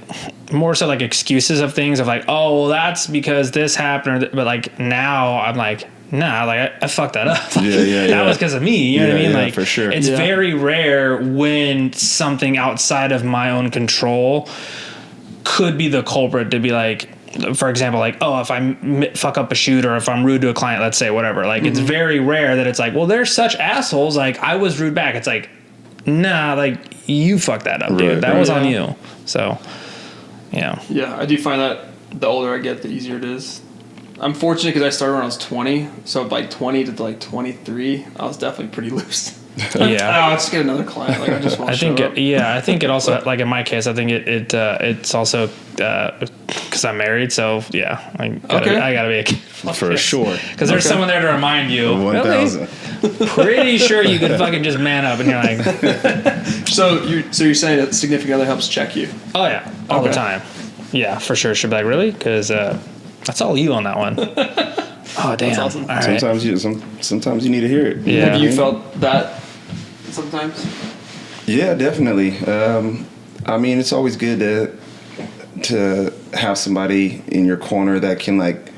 more so like excuses of things of like, oh, well, that's because this happened. But like now I'm like, nah, like I fucked that up. That was because of me. You know what I mean? Yeah, like, for sure. It's very rare when something outside of my own control could be the culprit to be like, for example, like, oh, if I fuck up a shoot or if I'm rude to a client, let's say, whatever, like, it's very rare that it's like, well, they're such assholes. Like, I was rude back. It's like, nah, like, you fucked that up, dude. That was on you. So, yeah. Yeah, I do find that the older I get, the easier it is. I'm fortunate because I started when I was 20. So, like, 20 to, like, 23, I was definitely pretty loose. Yeah. Let's get another client. Like, I just want to show up. I think it also, like, in my case, I think it's also because I'm married. So, yeah, I gotta be a kid. For sure. Because there's someone there to remind you. 1,000. Pretty sure you could fucking just man up, and you're like. So you're saying that significant other helps check you? Oh yeah, all the time. Yeah, for sure. Should be like, really? Because that's all you on that one. Oh damn. That's awesome. All right. Sometimes you need to hear it. Yeah. Have you felt that sometimes? Yeah, definitely. I mean, it's always good to have somebody in your corner that can, like,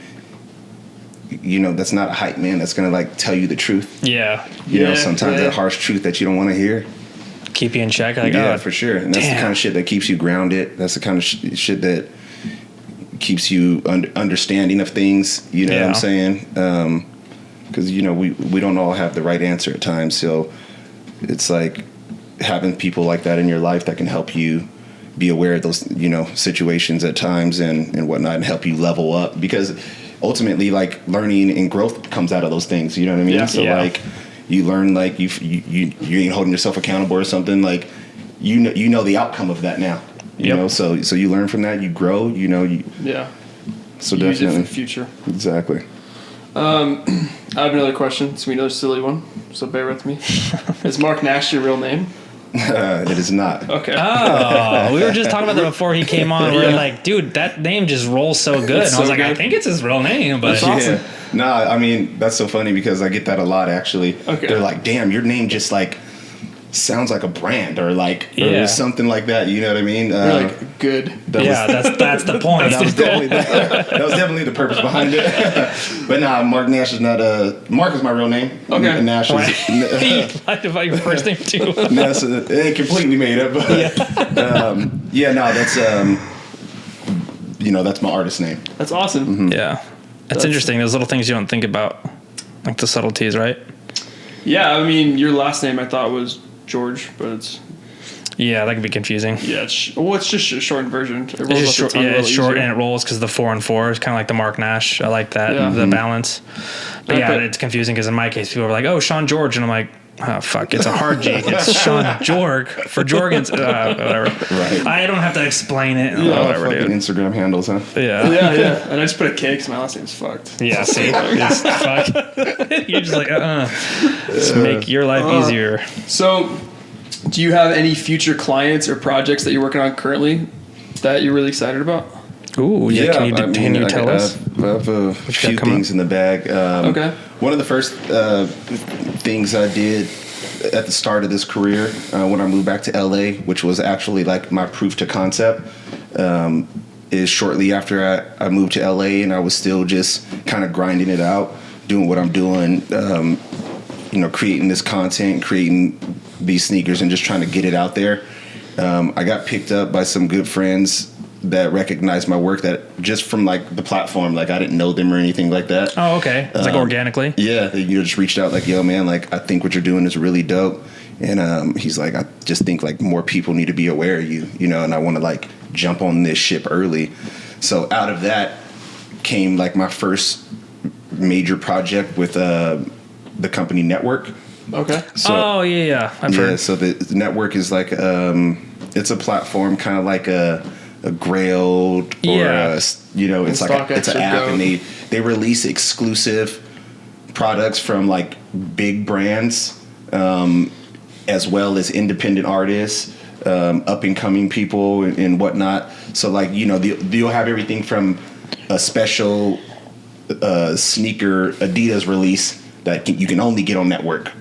you know, that's not a hype man that's gonna, like, tell you the truth. Yeah. You know, sometimes that harsh truth that you don't want to hear. Keep you in check. Like, yeah, for sure. And that's the kind of shit that keeps you grounded. That's the kind of shit that keeps you understanding of things. You know what I'm saying? Because, you know, we don't all have the right answer at times. So it's like having people like that in your life that can help you be aware of those, you know, situations at times and whatnot, and help you level up. Because ultimately, like, learning and growth comes out of those things. You know what I mean? Yeah. So like, you learn, like, you ain't holding yourself accountable or something. Like, you know the outcome of that now. You know, so you learn from that. You grow. You know. So you definitely use it for the future. Exactly. I have another question. It's gonna be another silly one, so bear with me. Is Mark Nash your real name? It is not. Okay. Oh, we were just talking about that before he came on. We were like, dude, that name just rolls so good. And I was like, I think it's his real name, but that's awesome. Yeah. Nah, I mean, that's so funny because I get that a lot, actually. Okay. They're like, damn, your name just, like, sounds like a brand or, like, or something like that. You know what I mean? You're like, good. That's the point. That was definitely the purpose behind it. But nah, Mark Nash is not Mark is my real name. Okay. And Nash is You lied about your first name too. Nash, it ain't completely made up, but that's you know, that's my artist name. That's awesome. Mm-hmm. Yeah. That's interesting. Those little things you don't think about, like the subtleties, right? Yeah, I mean, your last name I thought was George, but it's that can be confusing. yeah. It's just a shortened version. It rolls It's off just short, the tongue a it's little short easier. and it rolls because the 4 and 4 is kind of like the Mark Nash. I like that the balance. But it's confusing because in my case, people are like, "Oh, Sean George," and I'm like, "Oh fuck, it's a hard G. It's Sean Jorg for Jorgens." Whatever. Right. I don't have to explain it. Whatever, Fucking dude. Instagram handles, huh? Yeah. Yeah. And I just put a K because my last name's fucked. Yeah. See, it's fuck. You're just like, Just make your life easier. So, do you have any future clients or projects that you're working on currently that you're really excited about? Ooh, yeah. Can you tell us? I have a few things in the bag. Okay. One of the first things I did at the start of this career when I moved back to LA, which was actually like my proof to concept, is shortly after I moved to LA and I was still just kind of grinding it out, doing what I'm doing, you know, creating this content, creating these sneakers and just trying to get it out there. I got picked up by some good friends that recognized my work that just from like the platform, like I didn't know them or anything like that. Oh, okay. It's like organically. Yeah, they just reached out like, yo, man, like I think what you're doing is really dope. And he's like, I just think like more people need to be aware of you, you know, and I want to like jump on this ship early. So out of that came like my first major project with the company Network. Okay. So, I've heard. So the Network is like it's a platform kind of like a Grail or you know, it's like it's an app, and they release exclusive products from like big brands as well as independent artists, up and coming people and whatnot. So like, you know, you'll have everything from a special sneaker Adidas release that you can only get on Network.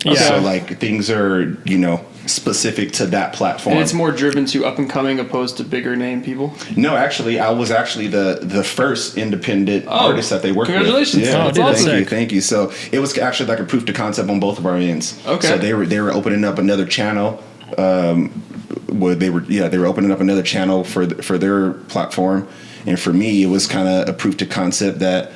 Yeah. So like things are, you know, specific to that platform. And it's more driven to up and coming opposed to bigger name people? No, actually, I was actually the first independent artist that they worked congratulations. with. Yeah, That's thank you. So it was actually like a proof to concept on both of our ends. Okay. So they were opening up another channel. Where they were opening up another channel for their platform, And for me, it was kind of a proof to concept that,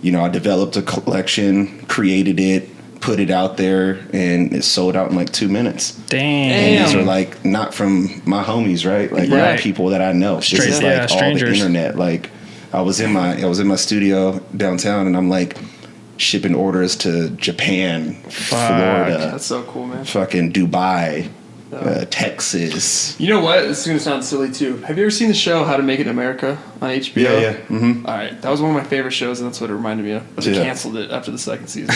you know, I developed a collection, created it, put it out there, and it sold out in like 2 minutes. Damn. And these are like not from my homies, right? Like Right. people that I know. This is like all strangers. the internet. Like I was in my studio downtown, and I'm like shipping orders to Japan, Florida, That's so cool, man. fucking Dubai, Texas. You know what? This is gonna sound silly too. Have you ever seen the show How to Make It in America on HBO? Yeah. Mm-hmm. All right, that was one of my favorite shows, and that's what it reminded me of. But they Yeah. canceled it after the second season.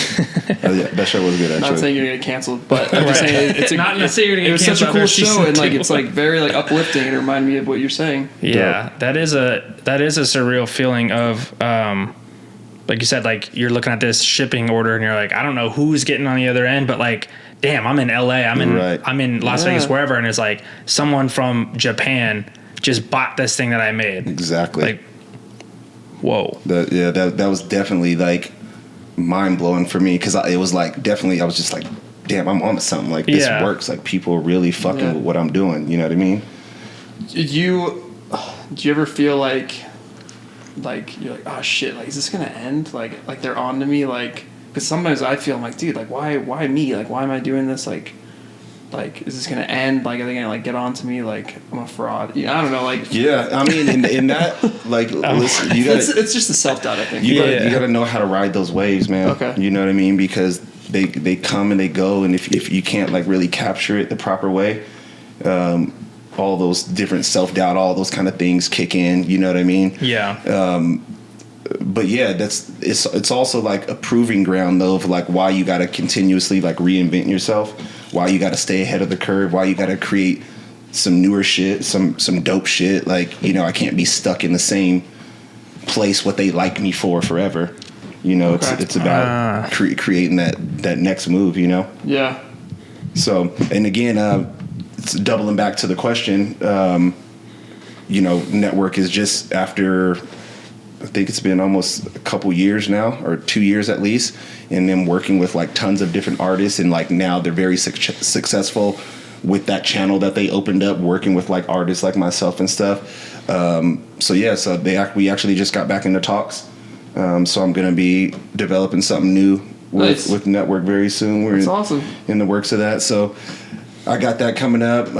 Yeah, that show was good, actually. Not saying you're gonna get canceled, but I'm just saying it's Not necessarily you're gonna it get was such a canceled cool after show, season and like 2. it's like very like uplifting, and it reminded me of what you're saying. Yeah, that is a surreal feeling of like you said, like you're looking at this shipping order and you're like, I don't know who's getting on the other end, but like, damn, I'm in LA, I'm in Las Vegas, wherever, and it's like someone from Japan just bought this thing that I made. Exactly. Like, whoa. That was definitely like mind blowing for me, because it was like definitely I was just like, damn, I'm on to something. Like this works. Like people are really fucking with what I'm doing. You know what I mean? Do you ever feel like you're like, oh shit, like is this gonna end? Like they're on to me, like, because sometimes I feel I'm like, dude, like why me? Like why am I doing this? Like is this gonna end? Like are they gonna like get on to me? Like I'm a fraud? You know, I don't know. Like Yeah, I mean, in that, like, listen, you gotta, it's just the self doubt, I think. you gotta know how to ride those waves, man. Okay. You know what I mean? Because they come and they go, and if you can't like really capture it the proper way, all those different self doubt, all those kind of things kick in. You know what I mean? Yeah. But yeah, it's also like a proving ground though of like why you got to continuously like reinvent yourself, why you got to stay ahead of the curve, why you got to create some newer shit, some dope shit. Like, you know, I can't be stuck in the same place what they like me for forever. You know, it's about creating that next move. You know. Yeah. So, and again, it's doubling back to the question. You know, network is just after. I think it's been almost a couple years now, or 2 years at least, and them working with like tons of different artists, and like now they're very successful with that channel that they opened up, working with like artists like myself and stuff. So we actually just got back into talks. So I'm gonna be developing something new with Network very soon. That's awesome. In the works of that. So I got that coming up.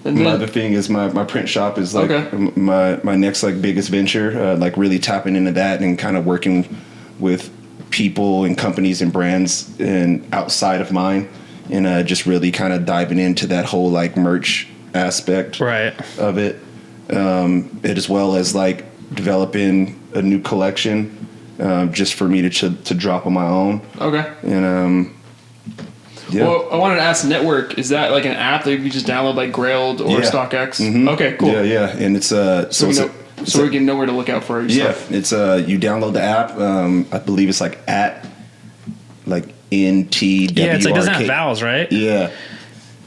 My other thing is my print shop is like my next like biggest venture, like really tapping into that and kind of working with people and companies and brands and outside of mine, and just really kind of diving into that whole like merch aspect of it, as well as like developing a new collection just for me to drop on my own. Okay. And yeah. Well, I wanted to ask, Network, is that like an app that you can just download like Grailed or StockX? Mm-hmm. Okay, cool. Yeah, and it's so we can know where to look out for your stuff. It's you download the app. I believe it's like at like NTWRK. Yeah, it's like doesn't have vowels, right? Yeah.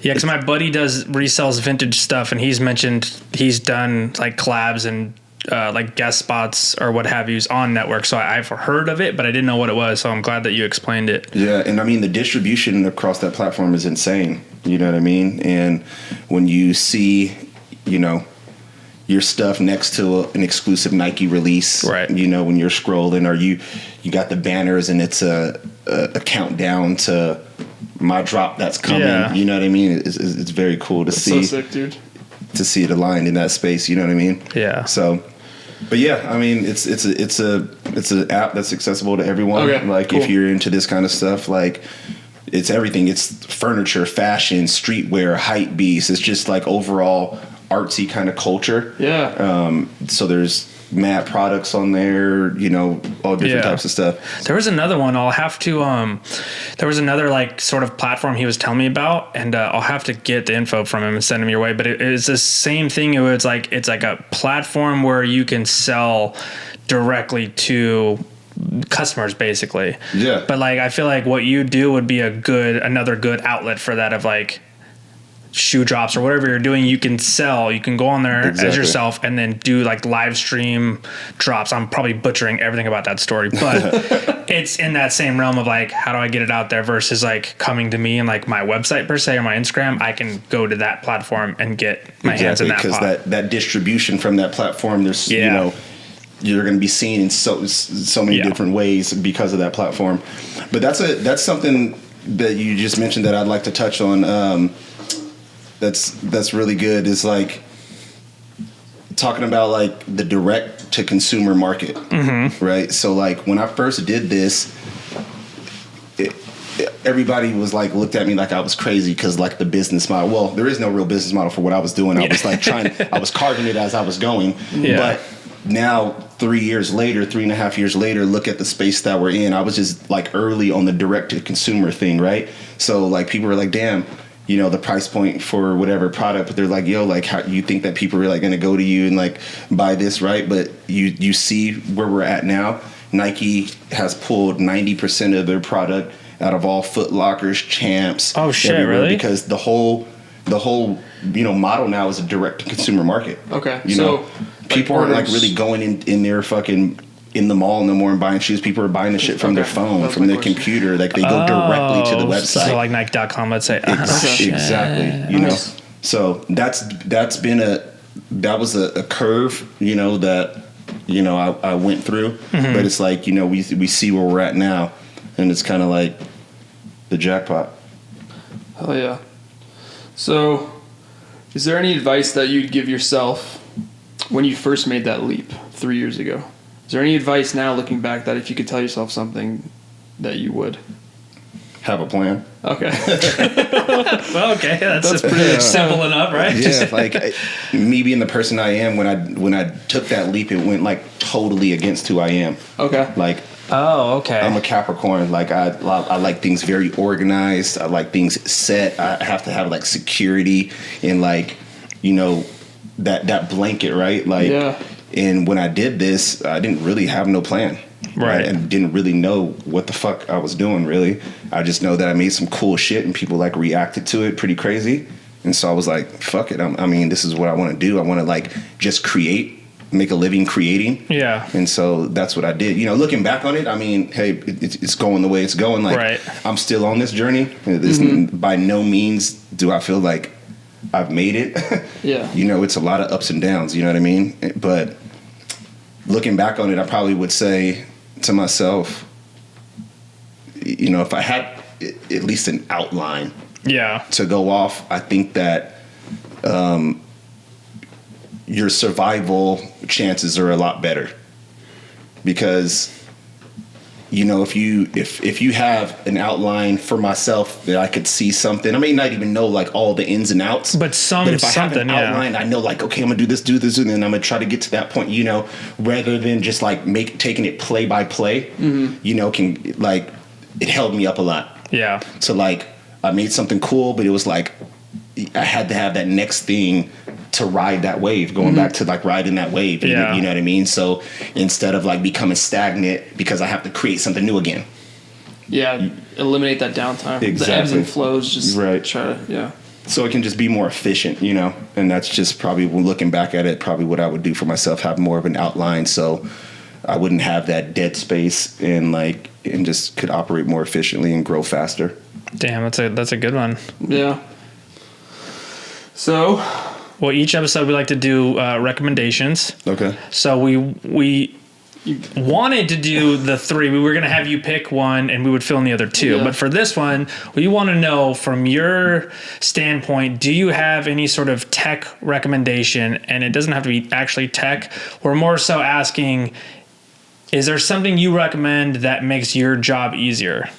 Yeah, because my buddy resells vintage stuff, and he's mentioned he's done like collabs and like guest spots or what have yous on Network. So I've heard of it, but I didn't know what it was. So I'm glad that you explained it. Yeah, and I mean the distribution across that platform is insane. You know what I mean? And when you see, you know, your stuff next to an exclusive Nike release, right? You know, when you're scrolling, or you got the banners and it's a countdown to my drop that's coming. Yeah. You know what I mean? It's very cool to see. So sick, dude. To see it aligned in that space, you know what I mean? Yeah. So, but yeah, I mean, it's an app that's accessible to everyone. Okay, like cool. If you're into this kind of stuff, like it's everything. It's furniture, fashion, streetwear, hype beast. It's just like overall artsy kind of culture. Yeah. So there's mad products on there, you know, all different types of stuff. There was another one. I'll have to there was another like sort of platform he was telling me about, and I'll have to get the info from him and send him your way, but it's the same thing. It's like a platform where you can sell directly to customers basically. Yeah. But like I feel like what you do would be another good outlet for that, of like shoe drops or whatever you're doing, you can go on there as Exactly. yourself and then do like live stream drops. I'm probably butchering everything about that story, but it's in that same realm of like, how do I get it out there versus like coming to me and like my website per se or my Instagram. I can go to that platform and get my hands in that because pot. that distribution from that platform, there's you know, you're going to be seen in so many different ways because of that platform. But that's something that you just mentioned that I'd like to touch on. That's really good, is like talking about like the direct to consumer market, right? So like when I first did this, everybody was like looked at me like I was crazy because like the business model. Well, there is no real business model for what I was doing. I was like I was carving it as I was going. Yeah. But now 3.5 years later, look at the space that we're in. I was just like early on the direct to consumer thing, right? So like people were like, damn, you know, the price point for whatever product, but they're like, yo, like how you think that people are like going to go to you and like buy this, right? But you see where we're at now. Nike has pulled 90% of their product out of all Foot Lockers, Champs. Oh shit, really? Because the whole you know model now is a direct to consumer market. Okay, you so know, people aren't like really going in their fucking in the mall no more and buying shoes. People are buying the shit from their phone, from their computer. Like they go directly to the website. So like Nike.com, let's say. Exactly. You know, so that was a curve, you know, that, you know, I went through, but it's like, you know, we see where we're at now, and it's kind of like the jackpot. Hell yeah. So is there any advice that you'd give yourself when you first made that leap 3 years ago? Is there any advice now looking back that if you could tell yourself something that you would? Have a plan. Okay. Well, okay, that's pretty simple enough, right? Yeah, like me being the person I am, when I took that leap, it went like totally against who I am. Okay. Like, oh, okay. I'm a Capricorn. Like I like things very organized. I like things set. I have to have like security and like, you know, that blanket, right? Like, yeah. And when I did this, I didn't really have no plan. Right. And didn't really know what the fuck I was doing, really. I just know that I made some cool shit and people like reacted to it pretty crazy. And so I was like, fuck it. I mean, this is what I want to do. I want to like just create, make a living creating. Yeah. And so that's what I did. You know, looking back on it, I mean, hey, it's going the way it's going. Like, right. I'm still on this journey. By no means do I feel like I've made it. Yeah. You know, it's a lot of ups and downs, you know what I mean? But looking back on it, I probably would say to myself, you know, if I had at least an outline to go off, I think that your survival chances are a lot better. Because, you know, if you have an outline for myself that I could see something, I may not even know like all the ins and outs, but if I have an outline, I know like, okay, I'm gonna do this, and then I'm gonna try to get to that point, you know, rather than just like taking it play by play, you know, can like, it held me up a lot. Yeah. So like I made something cool, but it was like, I had to have that next thing to ride that wave, going back to like riding that wave. You know what I mean? So instead of like becoming stagnant because I have to create something new again. Yeah. Eliminate that downtime. Exactly. The ebbs and flows, just right. Try to, So it can just be more efficient, you know? And that's just probably, when looking back at it, probably what I would do for myself, have more of an outline so I wouldn't have that dead space and just could operate more efficiently and grow faster. Damn, that's a good one. Yeah. So, well, each episode we like to do recommendations. Okay. So we wanted to do the 3. We were going to have you pick one and we would fill in the other 2. Yeah. But for this one, we want to know from your standpoint, do you have any sort of tech recommendation? And it doesn't have to be actually tech. We're more so asking, is there something you recommend that makes your job easier?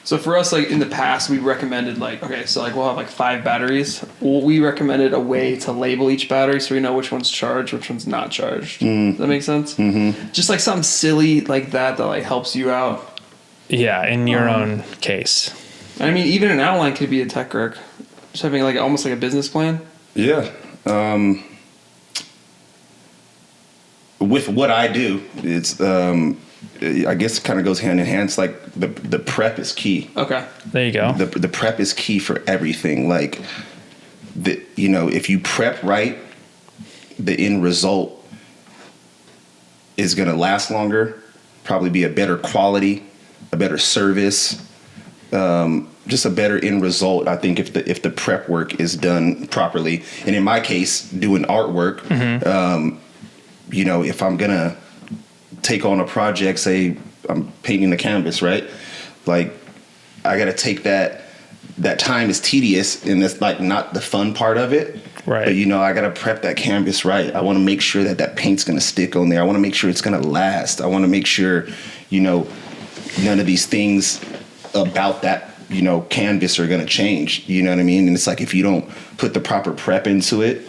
So for us, like in the past, we recommended we'll have like 5 batteries. Well, we recommended a way to label each battery so we know which one's charged, which one's not charged. Does that make sense? Mm-hmm. Just like something silly like that like helps you out. Yeah, in your own case. I mean, even an outline could be a tech rec. Just having like almost like a business plan. Yeah. With what I do, it's I guess it kind of goes hand in hand. It's like the prep is key. Okay. There you go. The prep is key for everything. Like, if you prep right, the end result is going to last longer, probably be a better quality, a better service, just a better end result. I think if the prep work is done properly, and in my case, doing artwork, if I'm gonna take on a project, say I'm painting the canvas, right? Like, I got to take that time is tedious, and it's like not the fun part of it. Right. But I got to prep that canvas right. I want to make sure that paint's going to stick on there. I want to make sure it's going to last. I want to make sure, none of these things about that, canvas are going to change. You know what I mean? And it's like, if you don't put the proper prep into it,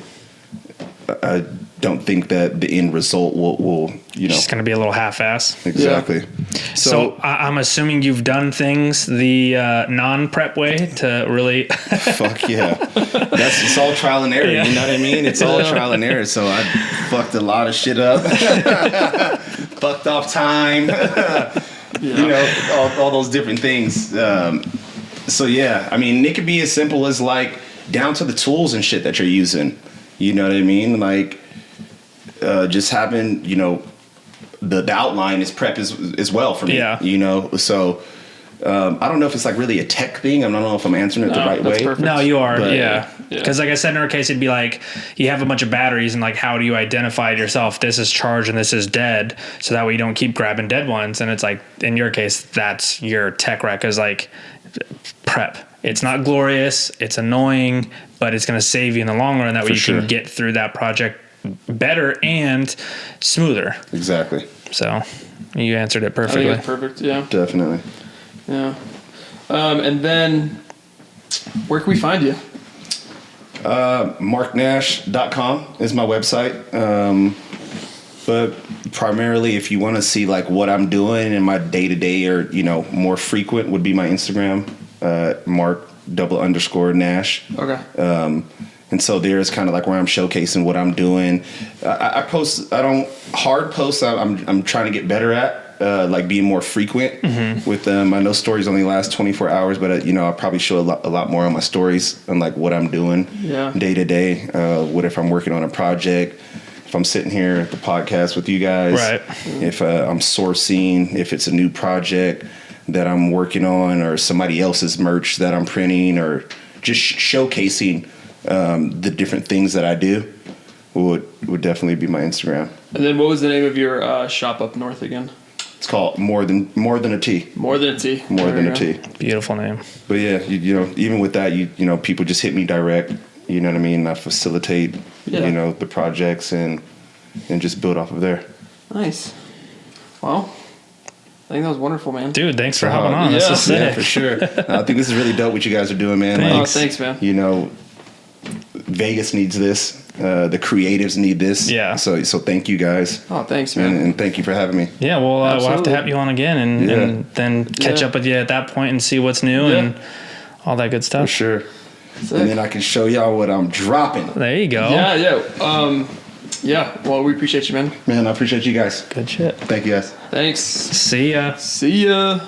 I don't think that the end result will It's going to be a little half-ass. Exactly. Yeah. So I'm assuming you've done things the non-prep way to really. Fuck yeah. It's all trial and error. Yeah. You know what I mean? It's all trial and error. So I fucked a lot of shit up. Fucked off time. All those different things. So yeah, I mean, it could be as simple as like down to the tools and shit that you're using. You know what I mean? Like, just having, the outline is prep as well for me. Yeah. So I don't know if it's like really a tech thing. I don't know if I'm answering it the right way. Perfect. No, you are. Yeah. Because like I said, in our case, it'd be like you have a bunch of batteries and like, how do you identify it yourself? This is charged and this is dead. So that way you don't keep grabbing dead ones. And it's like, in your case, that's your tech rec is like prep. It's not glorious. It's annoying, but it's going to save you in the long run. That way you can get through that project better and smoother. Exactly. So you answered it perfectly. I think it's perfect. Yeah. Definitely. Yeah. And then where can we find you? MarkNash.com is my website. But primarily, if you want to see like what I'm doing in my day to day, or more frequent, would be my Instagram, Mark_Nash. Okay. And so there's kind of like where I'm showcasing what I'm doing. I post. I don't hard post. I'm trying to get better at like being more frequent with them. I know stories only last 24 hours, but I'll probably show a lot more on my stories on like what I'm doing day to day. What if I'm working on a project? If I'm sitting here at the podcast with you guys, right. If I'm sourcing, if it's a new project that I'm working on, or somebody else's merch that I'm printing, or just showcasing the different things that I do, would definitely be my Instagram. And then what was the name of your shop up north again? It's called More Than a T. More Than a T. More Than a T. Beautiful name. But yeah, even with that, people just hit me direct. You know what I mean? I facilitate, the projects and just build off of there. Nice. Well, I think that was wonderful, man. Dude, thanks for hopping on. This is sick. Yeah, for sure. I think this is really dope what you guys are doing, man. Thanks. Thanks, man. Vegas needs this. The creatives need this. Yeah. So thank you guys. Oh, thanks, man. And thank you for having me. Yeah, we'll have to have you on again and then catch up with you at that point and see what's new and all that good stuff. For sure. Sick. And then I can show y'all what I'm dropping. There you go. Yeah. Well, we appreciate you, man. Man, I appreciate you guys. Good shit. Thank you guys. Thanks. See ya. See ya.